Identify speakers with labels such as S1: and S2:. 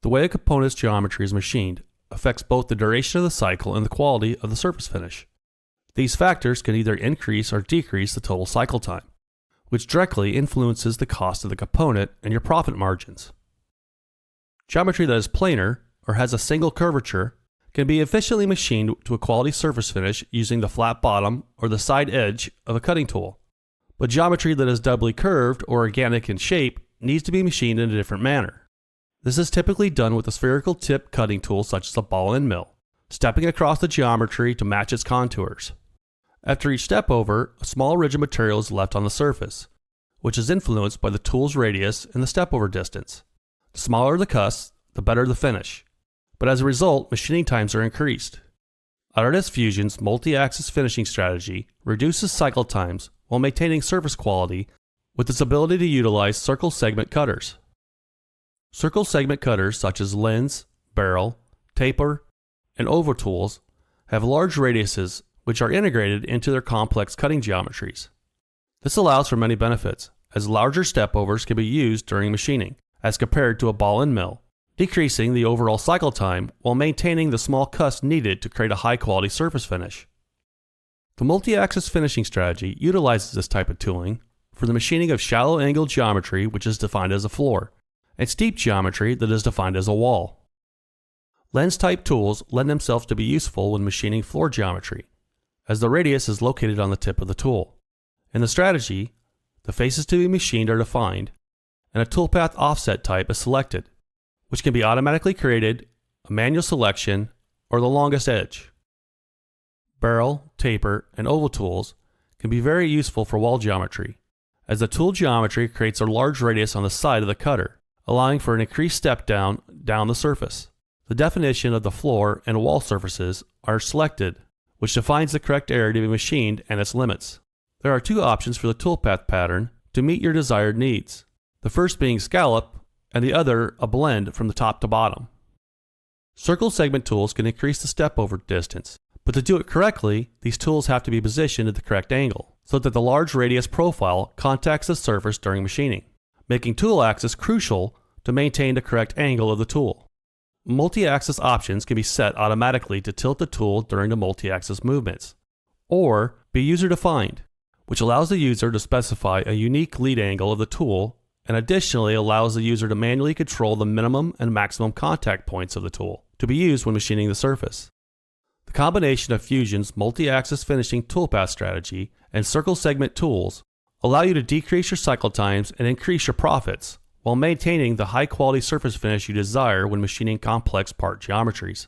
S1: The way a component's geometry is machined affects both the duration of the cycle and the quality of the surface finish. These factors can either increase or decrease the total cycle time, which directly influences the cost of the component and your profit margins. Geometry that is planar or has a single curvature can be efficiently machined to a quality surface finish using the flat bottom or the side edge of a cutting tool. But geometry that is doubly curved or organic in shape needs to be machined in a different manner. This is typically done with a spherical tip cutting tool such as a ball and mill, stepping across the geometry to match its contours. After each step over, a small ridge of material is left on the surface, which is influenced by the tool's radius and the step over distance. The smaller the cusp, the better the finish. But as a result, machining times are increased. Autodesk Fusion's multi-axis finishing strategy reduces cycle times while maintaining surface quality with its ability to utilize circle segment cutters. Circle segment cutters such as lens, barrel, taper, and oval tools have large radiuses which are integrated into their complex cutting geometries. This allows for many benefits, as larger step overs can be used during machining, as compared to a ball and mill, decreasing the overall cycle time while maintaining the small cusp needed to create a high-quality surface finish. The multi-axis finishing strategy utilizes this type of tooling for the machining of shallow angle geometry, which is defined as a floor, and steep geometry that is defined as a wall. Lens-type tools lend themselves to be useful when machining floor geometry, as the radius is located on the tip of the tool. In the strategy, the faces to be machined are defined, and a toolpath offset type is selected, which can be automatically created, a manual selection, or the longest edge. Barrel, taper, and oval tools can be very useful for wall geometry, as the tool geometry creates a large radius on the side of the cutter, allowing for an increased step down the surface. The definition of the floor and wall surfaces are selected, which defines the correct area to be machined and its limits. There are two options for the toolpath pattern to meet your desired needs, the first being scallop and the other a blend from the top to bottom. Circle segment tools can increase the step over distance, but to do it correctly, these tools have to be positioned at the correct angle, so that the large radius profile contacts the surface during machining, making tool axis crucial to maintain the correct angle of the tool. Multi-axis options can be set automatically to tilt the tool during the multi-axis movements, or be user-defined, which allows the user to specify a unique lead angle of the tool and additionally allows the user to manually control the minimum and maximum contact points of the tool to be used when machining the surface. The combination of Fusion's multi-axis finishing toolpath strategy and circle segment tools allow you to decrease your cycle times and increase your profits while maintaining the high-quality surface finish you desire when machining complex part geometries.